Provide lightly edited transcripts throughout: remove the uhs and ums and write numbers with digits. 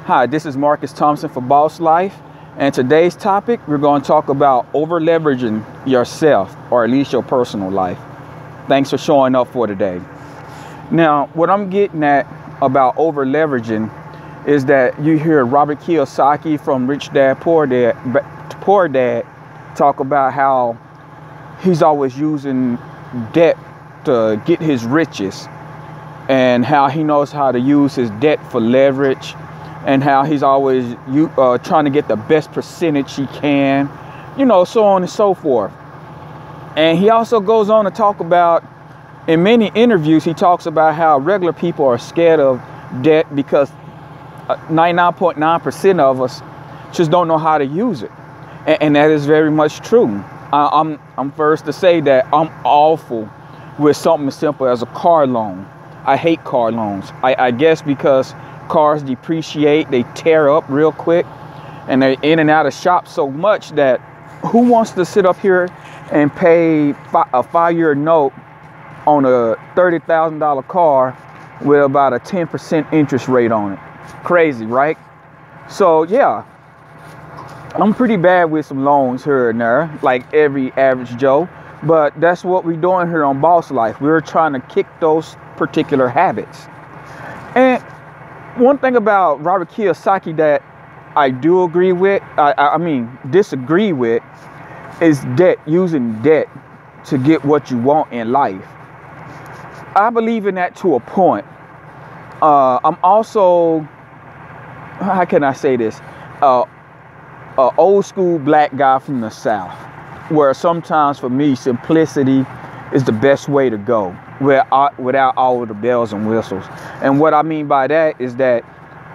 Hi, this is Marcus Thompson for Boss Life, and today's topic, we're going to talk about over leveraging yourself, or at least your personal life. Thanks for showing up for today. Now, what I'm getting at about over leveraging is that you hear Robert Kyiosaki from Rich Dad Poor Dad talk about how he's always using debt to get his riches, and how he knows how to use his debt for leverage, and how he's always trying to get the best percentage he can, so on and so forth. And he also goes on to talk about, in many interviews, he talks about how regular people are scared of debt because 99.9% of us just don't know how to use it. And that is very much true. I'm first to say that I'm awful with something as simple as a car loan. I hate car loans. I guess because cars depreciate, they tear up real quick, and they're in and out of shops so much that who wants to sit up here and pay a 5-year note on a $30,000 car with about a 10% interest rate on it? Crazy, right? So yeah, I'm pretty bad with some loans here and there, like every average Joe, but that's what we're doing here on Boss Life. We're trying to kick those particular habits. And one thing about Robert Kiyosaki that I do agree with, disagree with, is debt, using debt to get what you want in life. I believe in that to a point. I'm also, how can I say this? An old school black guy from the South, where sometimes for me, simplicity is the best way to go, without all of the bells and whistles. And what I mean by that is that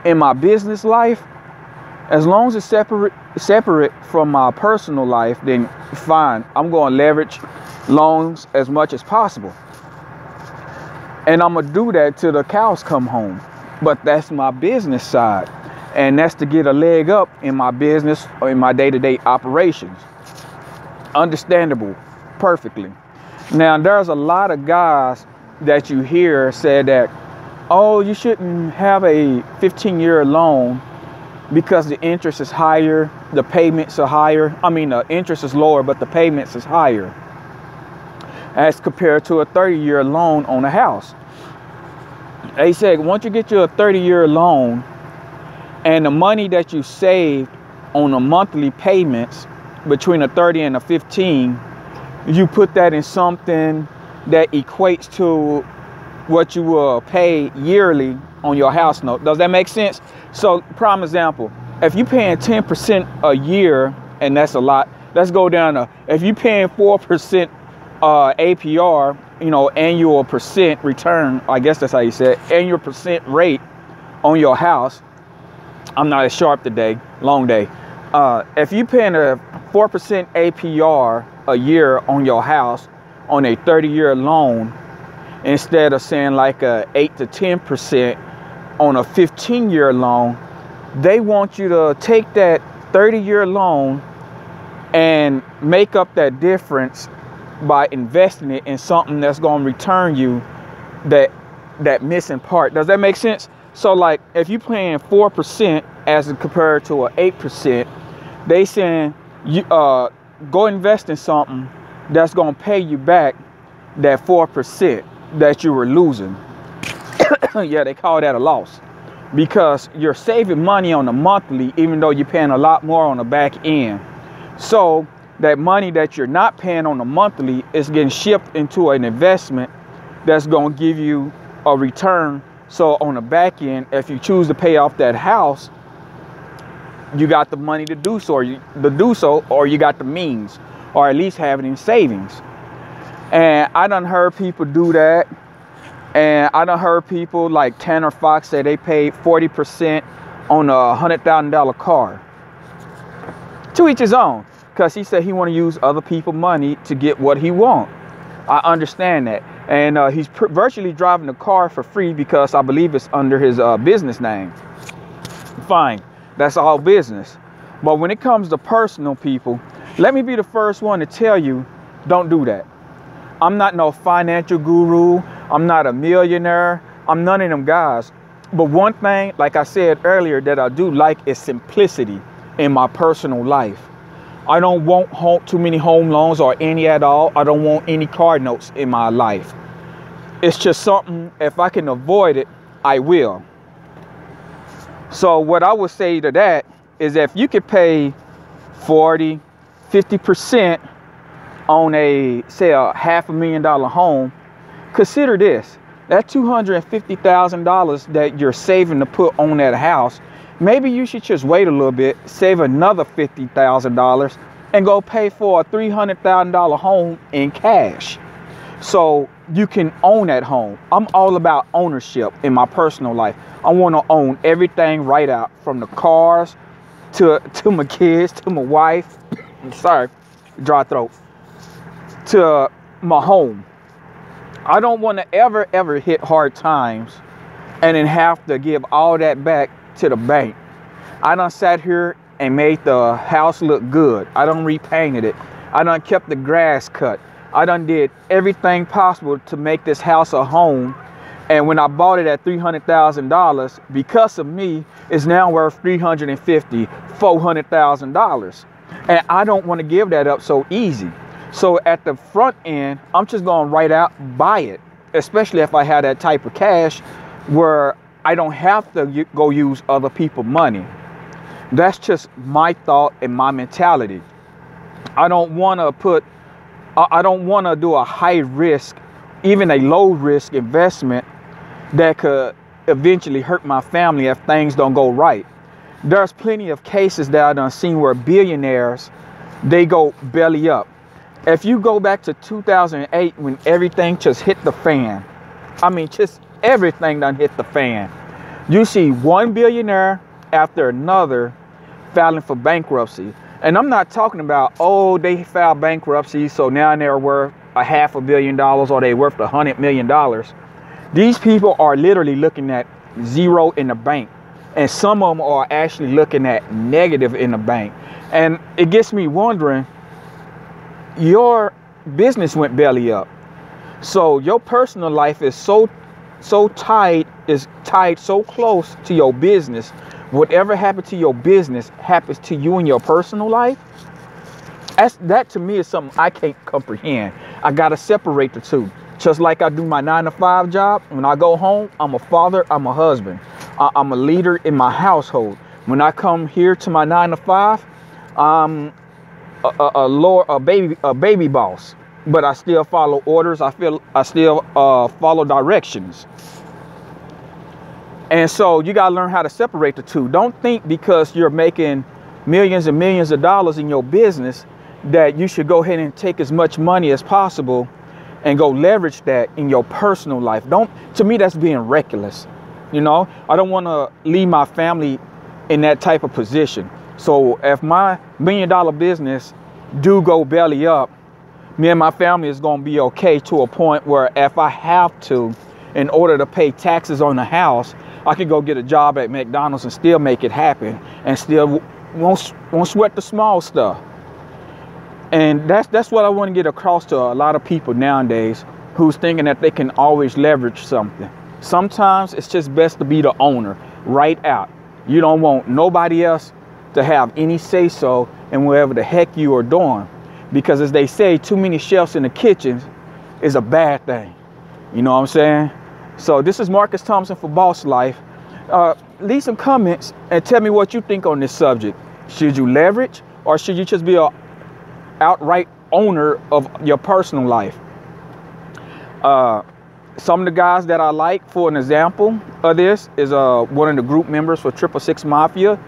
in my business life, as long as it's separate from my personal life, then fine. I'm going to leverage loans as much as possible. And I'm going to do that till the cows come home. But that's my business side. And that's to get a leg up in my business or in my day-to-day operations. Understandable, perfectly. Now, there's a lot of guys that you hear say that, oh, you shouldn't have a 15-year loan because the interest is higher, the payments are higher. The interest is lower, but the payments is higher as compared to a 30-year loan on a house. They said once you get you a 30-year loan and the money that you saved on the monthly payments between a 30 and a 15, you put that in something that equates to what you will pay yearly on your house note. Does that make sense? So, prime example, if you're paying 10% a year, and that's a lot, let's go down to, if you're paying 4% APR, annual percent return, I guess that's how you say it, annual percent rate on your house. I'm not as sharp today, long day. If you're paying a 4% APR a year on your house on a 30-year loan, instead of saying like a 8 to 10% on a 15-year loan, they want you to take that 30-year loan and make up that difference by investing it in something that's going to return you that missing part. Does that make sense? So like if you're paying 4% as compared to an 8%, they saying you go invest in something that's going to pay you back that 4% that you were losing. Yeah, they call that a loss, because you're saving money on the monthly, even though you're paying a lot more on the back end. So that money that you're not paying on the monthly is getting shipped into an investment that's going to give you a return. So on the back end, if you choose to pay off that house, you got the money to do so, or you got the means, or at least have it in savings. And I done heard people do that. And I done heard people like Tanner Fox say they paid 40% on a $100,000 car. To each his own, because he said he want to use other people's money to get what he want. I understand that. And he's virtually driving the car for free because I believe it's under his business name. Fine, that's all business. But when it comes to personal people, let me be the first one to tell you, don't do that. I'm not no financial guru. I'm not a millionaire. I'm none of them guys. But one thing, like I said earlier, that I do like is simplicity in my personal life. I don't want too many home loans or any at all. I don't want any car notes in my life. It's just something, if I can avoid it, I will. So what I would say to that is, if you could pay 40, 50% on a, say, a $500,000 home, consider this. That $250,000 that you're saving to put on that house, maybe you should just wait a little bit, save another $50,000 and go pay for a $300,000 home in cash. So you can own that home. I'm all about ownership in my personal life. I want to own everything right out, from the cars to my kids, to my wife, sorry, dry throat, to my home. I don't want to ever hit hard times and then have to give all that back to the bank. I done sat here and made the house look good. I done repainted it. I done kept the grass cut. I done did everything possible to make this house a home. And when I bought it at $300,000, because of me, it's now worth $350,000, $400,000. And I don't want to give that up so easy. So at the front end, I'm just going right out, buy it, especially if I have that type of cash where I don't have to go use other people's money. That's just my thought and my mentality. I don't want to do a high risk, even a low risk investment that could eventually hurt my family if things don't go right. There's plenty of cases that I've done seen where billionaires, they go belly up. If you go back to 2008, when everything just hit the fan, I mean, just everything done hit the fan. You see one billionaire after another filing for bankruptcy. And I'm not talking about, oh, they filed bankruptcy, so now they're worth $500 million or they're worth $100 million. These people are literally looking at zero in the bank. And some of them are actually looking at negative in the bank. And it gets me wondering, your business went belly up. So your personal life is so tied so close to your business. Whatever happened to your business happens to you in your personal life. That to me is something I can't comprehend. I got to separate the two. Just like I do my 9-to-5 job. When I go home, I'm a father, I'm a husband. I'm a leader in my household. When I come here to my 9-to-5, I'm a baby boss, but I still follow orders. I still follow directions. And so you got to learn how to separate the two. Don't think because you're making millions and millions of dollars in your business that you should go ahead and take as much money as possible and go leverage that in your personal life. To me, that's being reckless. You know, I don't want to leave my family in that type of position. So if my $1 million business do go belly up, me and my family is going to be okay to a point where if I have to, in order to pay taxes on the house, I could go get a job at McDonald's and still make it happen and still won't sweat the small stuff. And that's what I want to get across to a lot of people nowadays who's thinking that they can always leverage something. Sometimes it's just best to be the owner right out. You don't want nobody else to have any say-so in whatever the heck you are doing. Because as they say, too many chefs in the kitchen is a bad thing. You know what I'm saying? So this is Marcus Thompson for Boss Life. Leave some comments and tell me what you think on this subject. Should you leverage, or should you just be an outright owner of your personal life? Some of the guys that I like, for an example of this, is one of the group members for 666 Mafia.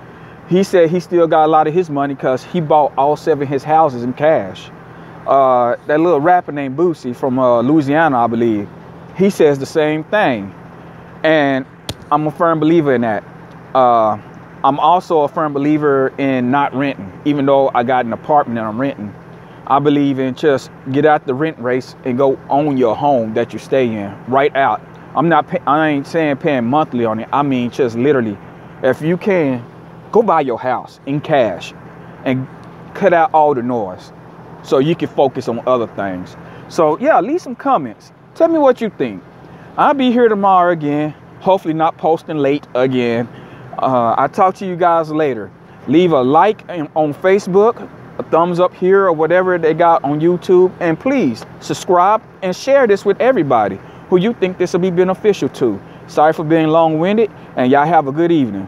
He said he still got a lot of his money because he bought all 7 of his houses in cash. That little rapper named Boosie from Louisiana, I believe, he says the same thing. And I'm a firm believer in that. I'm also a firm believer in not renting. Even though I got an apartment that I'm renting, I believe in just get out the rent race and go own your home that you stay in right out. I ain't saying paying monthly on it. I mean, just literally, if you can, go buy your house in cash and cut out all the noise so you can focus on other things. So yeah, leave some comments. Tell me what you think. I'll be here tomorrow again. Hopefully not posting late again. I'll talk to you guys later. Leave a like on Facebook, a thumbs up here, or whatever they got on YouTube. And please subscribe and share this with everybody who you think this will be beneficial to. Sorry for being long-winded, and y'all have a good evening.